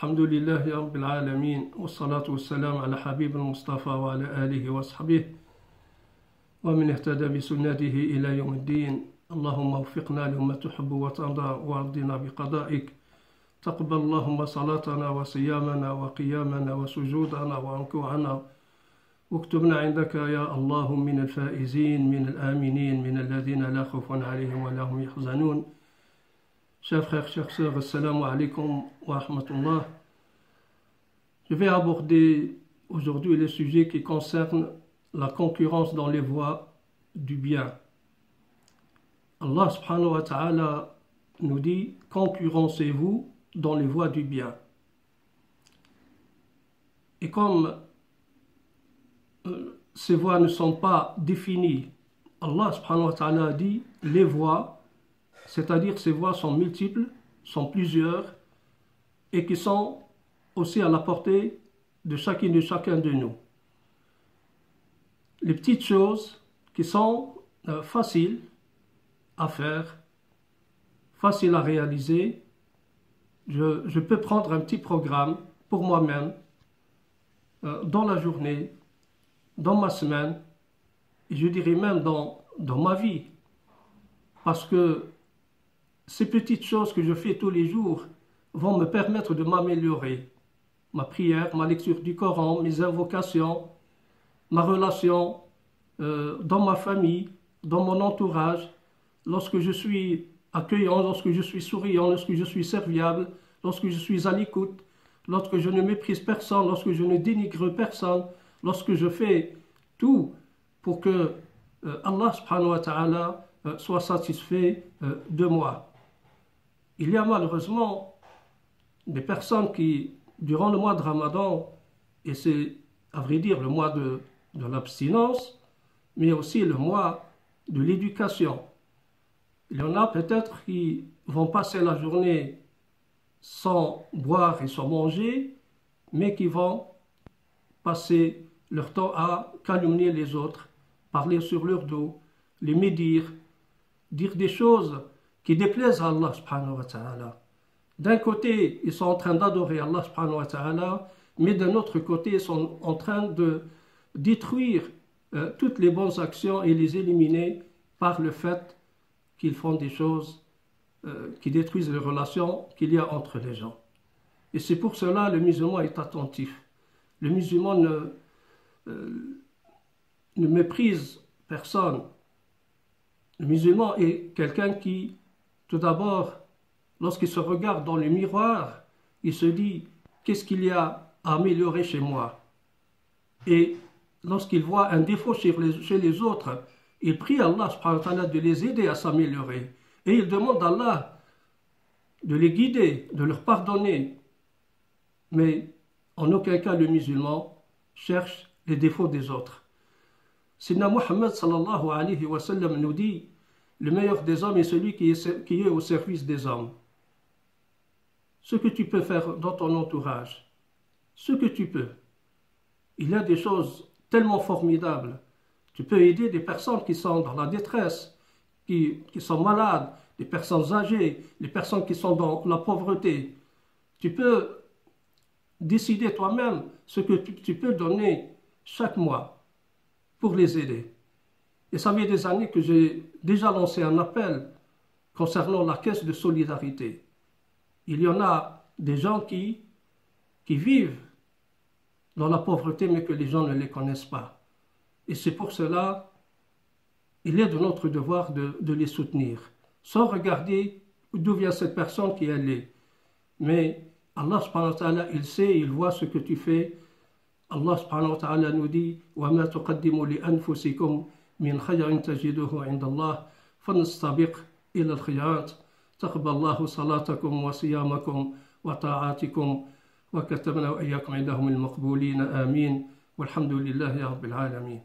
الحمد لله رب العالمين والصلاة والسلام على حبيب المصطفى وعلى آله وصحبه ومن اهتدى بسنته إلى يوم الدين. اللهم وفقنا لما تحب وترضى وارضنا بقضائك. تقبل اللهم صلاتنا وصيامنا وقيامنا وسجودنا وركوعنا واكتبنا عندك يا الله من الفائزين من الآمنين من الذين لا خوف عليهم ولا هم يحزنون. Chers frères, chères sœurs, assalamu alaikum wa rahmatullah. Je vais aborder aujourd'hui le sujet qui concerne la concurrence dans les voies du bien. Allah subhanahu wa ta'ala nous dit « Concurrencez-vous dans les voies du bien ». Et comme ces voies ne sont pas définies, Allah subhanahu wa ta'ala dit « Les voies », c'est-à-dire ces voies sont multiples, sont plusieurs, et qui sont aussi à la portée de chacune et chacun de nous. Les petites choses qui sont faciles à faire, faciles à réaliser, je peux prendre un petit programme pour moi-même, dans la journée, dans ma semaine, et je dirais même dans ma vie, parce que ces petites choses que je fais tous les jours vont me permettre de m'améliorer. Ma prière, ma lecture du Coran, mes invocations, ma relation dans ma famille, dans mon entourage, lorsque je suis accueillant, lorsque je suis souriant, lorsque je suis serviable, lorsque je suis à l'écoute, lorsque je ne méprise personne, lorsque je ne dénigre personne, lorsque je fais tout pour que Allah subhanahu wa ta'ala soit satisfait de moi. Il y a malheureusement des personnes qui, durant le mois de Ramadan, et c'est à vrai dire le mois de l'abstinence, mais aussi le mois de l'éducation, il y en a peut-être qui vont passer la journée sans boire et sans manger, mais qui vont passer leur temps à calomnier les autres, parler sur leur dos, les médire, dire des choses qui déplaisent à Allah subhanahu wa ta'ala. D'un côté, ils sont en train d'adorer Allah subhanahu wa ta'ala, mais d'un autre côté, ils sont en train de détruire toutes les bonnes actions et les éliminer par le fait qu'ils font des choses qui détruisent les relations qu'il y a entre les gens. Et c'est pour cela que le musulman est attentif. Le musulman ne méprise personne. Le musulman est quelqu'un qui, tout d'abord, lorsqu'il se regarde dans le miroir, il se dit « Qu'est-ce qu'il y a à améliorer chez moi ?» Et lorsqu'il voit un défaut chez les autres, il prie Allah subhanahu wa ta'ala de les aider à s'améliorer. Et il demande à Allah de les guider, de leur pardonner. Mais en aucun cas le musulman cherche les défauts des autres. Sayyidina Muhammad sallallahu alayhi wa sallam nous dit « Le meilleur des hommes est celui qui est au service des hommes. » Ce que tu peux faire dans ton entourage, ce que tu peux. Il y a des choses tellement formidables. Tu peux aider des personnes qui sont dans la détresse, qui sont malades, des personnes âgées, des personnes qui sont dans la pauvreté. Tu peux décider toi-même ce que tu peux donner chaque mois pour les aider. Et ça fait des années que j'ai déjà lancé un appel concernant la caisse de solidarité. Il y en a des gens qui vivent dans la pauvreté, mais que les gens ne les connaissent pas. Et c'est pour cela, il est de notre devoir de les soutenir, sans regarder d'où vient cette personne qui elle est. Mais Allah subhanahu wa ta'ala, il sait, il voit ce que tu fais. Allah subhanahu wa ta'ala nous dit « Wa ma tuqaddimu li anfusikum min khayrin tajiduhu inda Allah, fanastabiq ila al-khayrat. تقبل الله صلاتكم وصيامكم وطاعاتكم وكتبنا وإياكم عندهم المقبولين آمين والحمد لله رب العالمين.